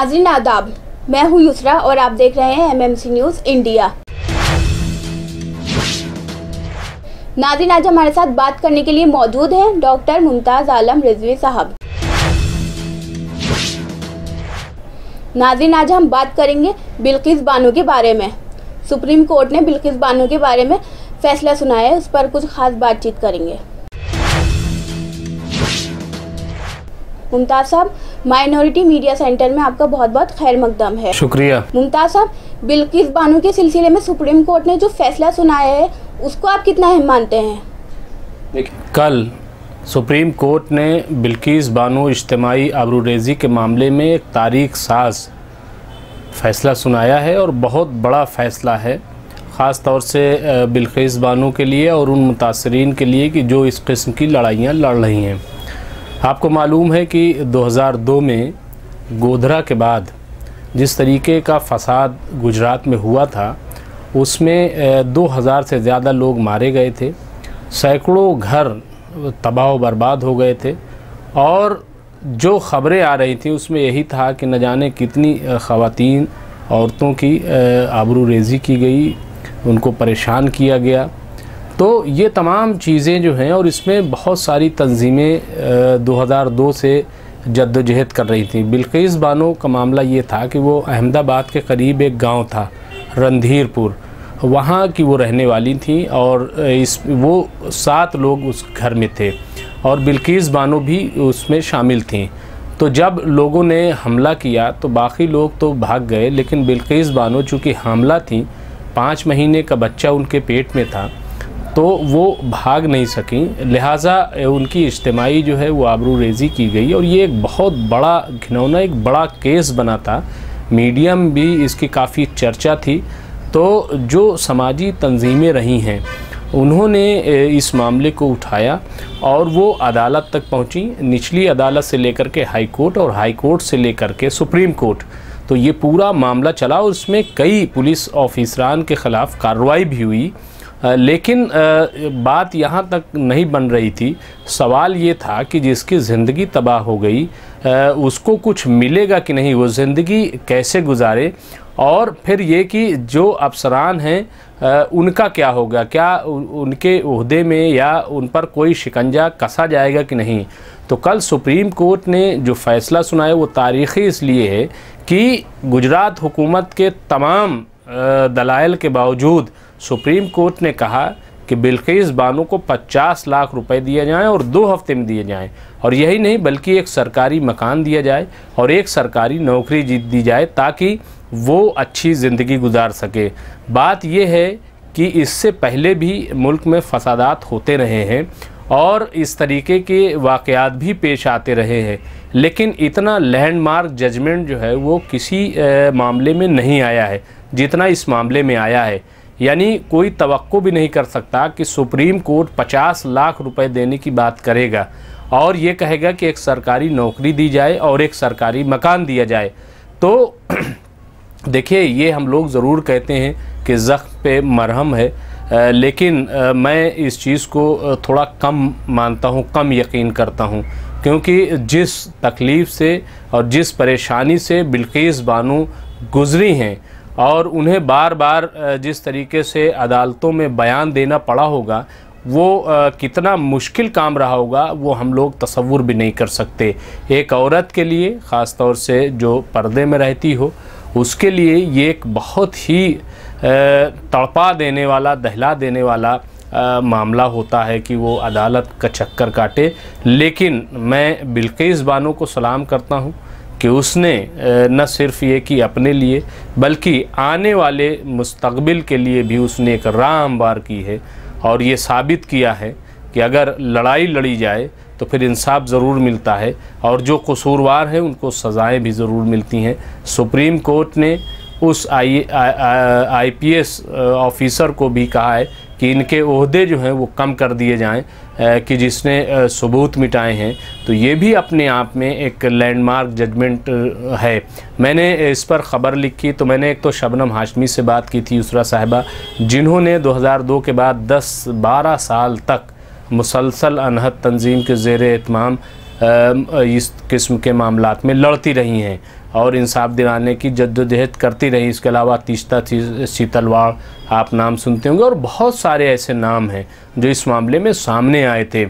नाज़रीन आदाब, मैं हूँ युसरा और आप देख रहे हैं MMC न्यूज़ इंडिया। नाज़रीन, आज हमारे साथ बात करने के लिए मौजूद हैं डॉक्टर मुमताज़ आलम रिजवी साहब। नाज़रीन, आज हम बात करेंगे बिल्किस बानो के बारे में। सुप्रीम कोर्ट ने बिल्किस बानो के बारे में फैसला सुनाया है, उस पर कुछ खास बातचीत करेंगे। मुमताज़ साहब, माइनॉरिटी मीडिया सेंटर में आपका बहुत बहुत खैर मकदम है। शुक्रिया। मुमताज़ साहब, बिल्किस बानो के सिलसिले में सुप्रीम कोर्ट ने जो फैसला सुनाया है उसको आप कितना अहम मानते हैं? कल सुप्रीम कोर्ट ने बिल्किस बानो इज्तिमाई आबरूरेज़ी के मामले में एक तारीख साज फैसला सुनाया है और बहुत बड़ा फैसला है, ख़ास तौर से बिल्किस बानो के लिए और उन मुतासरीन के लिए कि जो इस किस्म की लड़ाइयाँ लड़ रही हैं। आपको मालूम है कि 2002 में गोधरा के बाद जिस तरीके का फसाद गुजरात में हुआ था उसमें 2000 से ज़्यादा लोग मारे गए थे, सैकड़ों घर तबाह बर्बाद हो गए थे और जो ख़बरें आ रही थी उसमें यही था कि न जाने कितनी ख़वातीन औरतों की आबरूरेज़ी की गई, उनको परेशान किया गया। तो ये तमाम चीज़ें जो हैं, और इसमें बहुत सारी तंजीमें 2002 से जद्दोजहद कर रही थी। बिल्किस बानो का मामला ये था कि वो अहमदाबाद के करीब एक गांव था रणधीरपुर, वहाँ की वो रहने वाली थी और वो 7 लोग उस घर में थे और बिल्किस बानो भी उसमें शामिल थीं। तो जब लोगों ने हमला किया तो बाकी लोग तो भाग गए, लेकिन बिल्किस बानो चूँकि हामला थी, 5 महीने का बच्चा उनके पेट में था, तो वो भाग नहीं सकी, लिहाजा उनकी इज्तिमाई जो है वो आबरूरेज़ी की गई और ये एक बहुत बड़ा घिनौना एक बड़ा केस बना था। मीडिया में भी इसकी काफ़ी चर्चा थी। तो जो समाजी तंजीमें रही हैं उन्होंने इस मामले को उठाया और वो अदालत तक पहुंची, निचली अदालत से लेकर के हाई कोर्ट और हाई कोर्ट से लेकर के सुप्रीम कोर्ट। तो ये पूरा मामला चला और उसमें कई पुलिस ऑफिसरान के ख़िलाफ़ कार्रवाई भी हुई, लेकिन बात यहाँ तक नहीं बन रही थी। सवाल ये था कि जिसकी ज़िंदगी तबाह हो गई उसको कुछ मिलेगा कि नहीं, वो ज़िंदगी कैसे गुजारे, और फिर ये कि जो अफसरान हैं उनका क्या होगा, क्या उनके ओहदे में या उन पर कोई शिकंजा कसा जाएगा कि नहीं। तो कल सुप्रीम कोर्ट ने जो फ़ैसला सुनाया वो तारीख़ी इसलिए है कि गुजरात हुकूमत के तमाम दलाइल के बावजूद सुप्रीम कोर्ट ने कहा कि बिल्किस बानो को 50 लाख रुपए दिए जाएं और 2 हफ्ते में दिए जाएं, और यही नहीं बल्कि एक सरकारी मकान दिया जाए और एक सरकारी नौकरी दी जाए ताकि वो अच्छी ज़िंदगी गुजार सके। बात यह है कि इससे पहले भी मुल्क में फसादात होते रहे हैं और इस तरीके के वाक़यात भी पेश आते रहे हैं, लेकिन इतना लैंडमार्क जजमेंट जो है वो किसी मामले में नहीं आया है जितना इस मामले में आया है। यानी कोई तवक्को भी नहीं कर सकता कि सुप्रीम कोर्ट 50 लाख रुपए देने की बात करेगा और ये कहेगा कि एक सरकारी नौकरी दी जाए और एक सरकारी मकान दिया जाए। तो देखिए, ये हम लोग ज़रूर कहते हैं कि ज़ख्म पे मरहम है, लेकिन मैं इस चीज़ को थोड़ा कम मानता हूँ, कम यकीन करता हूँ, क्योंकि जिस तकलीफ़ से और जिस परेशानी से बिल्किस बानो गुज़री हैं और उन्हें बार बार जिस तरीके से अदालतों में बयान देना पड़ा होगा, वो कितना मुश्किल काम रहा होगा वो हम लोग तसव्वुर भी नहीं कर सकते। एक औरत के लिए, ख़ास तौर से जो पर्दे में रहती हो, उसके लिए ये एक बहुत ही तड़पा देने वाला, दहला देने वाला मामला होता है कि वो अदालत का चक्कर काटे। लेकिन मैं बिल्किस बानो को सलाम करता हूँ कि उसने न सिर्फ ये कि अपने लिए बल्कि आने वाले मुस्तकबिल के लिए भी उसने एक राह हमवार की है और ये साबित किया है कि अगर लड़ाई लड़ी जाए तो फिर इंसाफ ज़रूर मिलता है और जो कसूरवार हैं उनको सज़ाएँ भी ज़रूर मिलती हैं। सुप्रीम कोर्ट ने उस IPS ऑफ़िसर को भी कहा है कि इनके ओहदे जो हैं वो कम कर दिए जाएं कि जिसने सबूत मिटाए हैं। तो ये भी अपने आप में एक लैंडमार्क जजमेंट है। मैंने इस पर ख़बर लिखी तो मैंने एक तो शबनम हाशमी से बात की थी, उसरा साहिबा, जिन्होंने 2002 के बाद 10-12 साल तक मुसलसल अनहद तंजीम के ज़ेर एहतमाम इस किस्म के मामलात में लड़ती रही हैं। और इंसाफ दिलाने की जद्दोजहद करती रही। इसके अलावा तीस्ता शीतलवाड़ आप नाम सुनते होंगे, और बहुत सारे ऐसे नाम हैं जो इस मामले में सामने आए थे।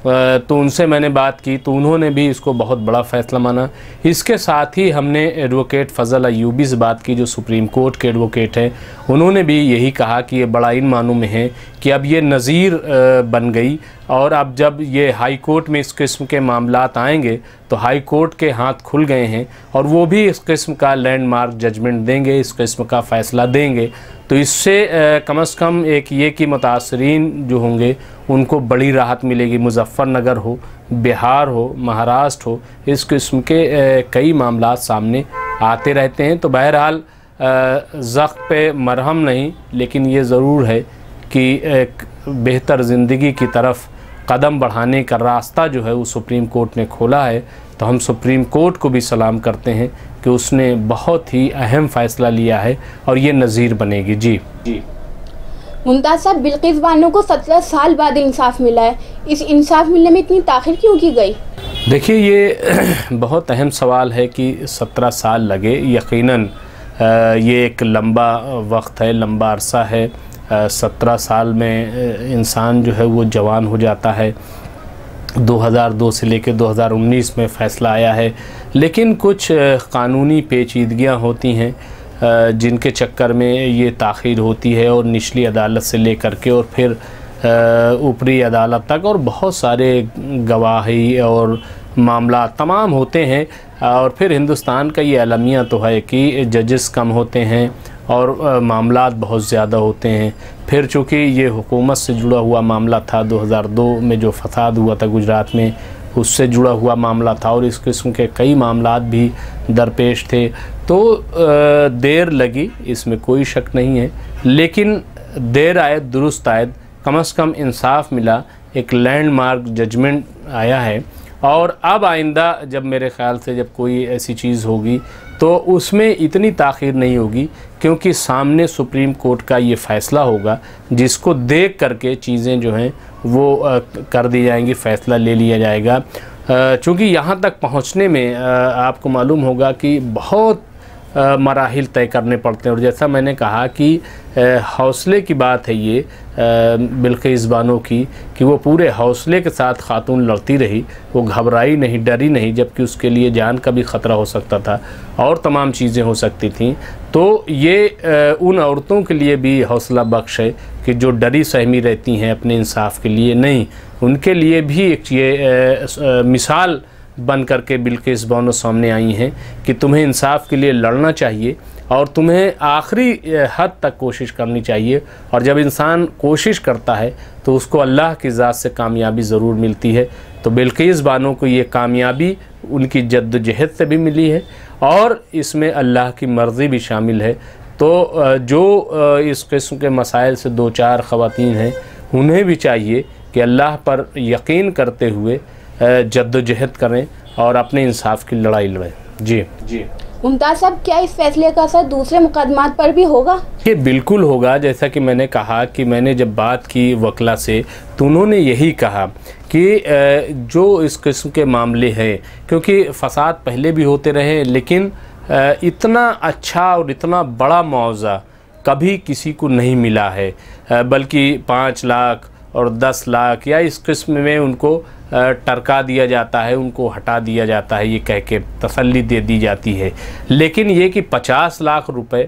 तो उनसे मैंने बात की तो उन्होंने भी इसको बहुत बड़ा फ़ैसला माना। इसके साथ ही हमने एडवोकेट फ़ज़ल अय्यूबी से बात की, जो सुप्रीम कोर्ट के एडवोकेट हैं। उन्होंने भी यही कहा कि ये बड़ा इन मानों में है कि अब ये नज़ीर बन गई, और अब जब ये हाई कोर्ट में इस किस्म के मामलात आएंगे तो हाई कोर्ट के हाथ खुल गए हैं, और वो भी इस किस्म का लैंडमार्क जजमेंट देंगे, इस किस्म का फ़ैसला देंगे। तो इससे कम से कम एक ये कि मुतासरीन जो होंगे उनको बड़ी राहत मिलेगी। मुजफ्फरनगर हो, बिहार हो, महाराष्ट्र हो, इस किस्म के कई मामलात सामने आते रहते हैं। तो बहरहाल ज़ख्म पे मरहम नहीं, लेकिन ये ज़रूर है कि एक बेहतर ज़िंदगी की तरफ कदम बढ़ाने का रास्ता जो है वो सुप्रीम कोर्ट ने खोला है। तो हम सुप्रीम कोर्ट को भी सलाम करते हैं कि उसने बहुत ही अहम फ़ैसला लिया है और ये नज़ीर बनेगी। जी मुमताज़ साहब, बिल्किस बानो को 17 साल बाद इंसाफ मिला है। इस इंसाफ मिलने में इतनी ताख़ीर क्यों की गई? देखिए, ये बहुत अहम सवाल है कि 17 साल लगे। यकीनन ये एक लंबा वक्त है, लंबा अरसा है। 17 साल में इंसान जो है वो जवान हो जाता है। 2002 से लेकर 2019 में फ़ैसला आया है, लेकिन कुछ क़ानूनी पेचीदगियाँ होती हैं जिनके चक्कर में ये ताख़ीर होती है, और निचली अदालत से लेकर के और फिर ऊपरी अदालत तक, और बहुत सारे गवाही और मामला तमाम होते हैं। और फिर हिंदुस्तान का ये अलमिया तो है कि जजेस कम होते हैं और मामलात बहुत ज़्यादा होते हैं। फिर चूँकि ये हुकूमत से जुड़ा हुआ मामला था, 2002 में जो फसाद हुआ था गुजरात में, उससे जुड़ा हुआ मामला था, और इस किस्म के कई मामलात भी दरपेश थे। तो देर लगी, इसमें कोई शक नहीं है, लेकिन देर आए दुरुस्त आए, कम से कम इंसाफ मिला, एक लैंडमार्क जजमेंट आया है। और अब आइंदा जब मेरे ख़्याल से जब कोई ऐसी चीज़ होगी तो उसमें इतनी ताख़ीर नहीं होगी, क्योंकि सामने सुप्रीम कोर्ट का ये फ़ैसला होगा जिसको देख करके चीज़ें जो हैं वो कर दी जाएंगी, फ़ैसला ले लिया जाएगा। चूँकि यहाँ तक पहुँचने में आपको मालूम होगा कि बहुत मराहिल तय करने पड़ते हैं, और जैसा मैंने कहा कि हौसले की बात है ये बिल्किस बानो की, कि वो पूरे हौसले के साथ खातून लड़ती रही, वो घबराई नहीं, डरी नहीं, जबकि उसके लिए जान का भी ख़तरा हो सकता था और तमाम चीज़ें हो सकती थी। तो ये उन औरतों के लिए भी हौसला बख्श है कि जो डरी सहमी रहती हैं अपने इंसाफ के लिए, नहीं, उनके लिए भी एक ये मिसाल बन करके बिल्किस बानो सामने आई हैं कि तुम्हें इंसाफ के लिए लड़ना चाहिए और तुम्हें आखिरी हद तक कोशिश करनी चाहिए। और जब इंसान कोशिश करता है तो उसको अल्लाह की ज़ात से कामयाबी ज़रूर मिलती है। तो बिल्किस बानो को ये कामयाबी उनकी जद्दोजहद से भी मिली है, और इसमें अल्लाह की मर्ज़ी भी शामिल है। तो जो इस किस्म के मसाइल से दो चार ख़वातीन हैं, उन्हें भी चाहिए कि अल्लाह पर यकीन करते हुए जद्दोजहद करें और अपने इंसाफ की लड़ाई लड़ें। जी मुमताज़ साहब, क्या इस फैसले का असर दूसरे मुकदमात पर भी होगा? ये बिल्कुल होगा। जैसा कि मैंने कहा कि मैंने जब बात की वकला से तो उन्होंने यही कहा कि जो इस किस्म के मामले हैं, क्योंकि फसाद पहले भी होते रहे, लेकिन इतना अच्छा और इतना बड़ा मुआवजा कभी किसी को नहीं मिला है, बल्कि 5 लाख और 10 लाख या इस किस्म में उनको टरका दिया जाता है, उनको हटा दिया जाता है, ये कह के तसल्ली दे दी जाती है। लेकिन ये कि 50 लाख रुपए,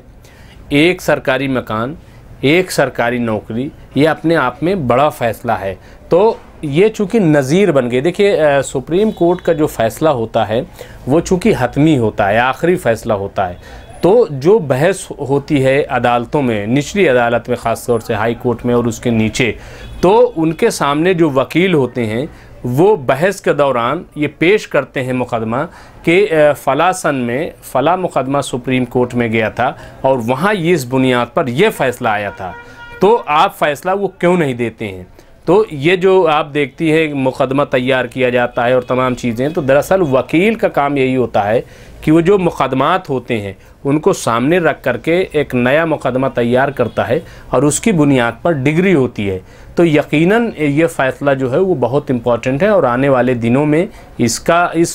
एक सरकारी मकान, एक सरकारी नौकरी, ये अपने आप में बड़ा फ़ैसला है। तो ये चूँकि नज़ीर बन गए। देखिए, सुप्रीम कोर्ट का जो फ़ैसला होता है वो चूँकि हतमी होता है, आखिरी फ़ैसला होता है। तो जो बहस होती है अदालतों में, निचली अदालत में ख़ास तौर से हाई कोर्ट में और उसके नीचे, तो उनके सामने जो वकील होते हैं वो बहस के दौरान ये पेश करते हैं मुकदमा कि फ़ला सन में फ़ला मुकदमा सुप्रीम कोर्ट में गया था और वहाँ ये इस बुनियाद पर यह फ़ैसला आया था, तो आप फ़ैसला वो क्यों नहीं देते हैं। तो ये जो आप देखती है मुकदमा तैयार किया जाता है और तमाम चीज़ें, तो दरअसल वकील का काम यही होता है कि वो जो मुकदमात होते हैं उनको सामने रख करके एक नया मुकदमा तैयार करता है और उसकी बुनियाद पर डिग्री होती है। तो यकीनन ये फ़ैसला जो है वो बहुत इम्पॉर्टेंट है और आने वाले दिनों में इस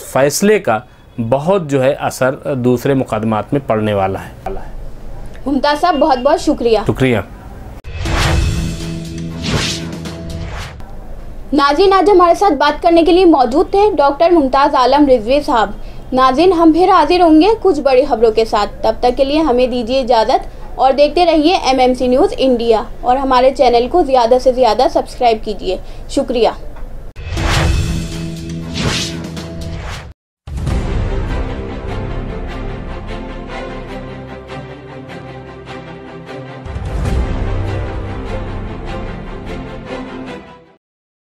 फ़ैसले का बहुत जो है असर दूसरे मुकदमात में पड़ने वाला है। मुमताज़ साहब बहुत बहुत शुक्रिया। शुक्रिया। नाज़रीन, आज हमारे साथ बात करने के लिए मौजूद थे डॉक्टर मुमताज़ आलम रिजवी साहब। नाज़रीन, हम फिर हाजिर होंगे कुछ बड़ी खबरों के साथ। तब तक के लिए हमें दीजिए इजाज़त और देखते रहिए MMC न्यूज़ इंडिया और हमारे चैनल को ज़्यादा से ज़्यादा सब्सक्राइब कीजिए। शुक्रिया।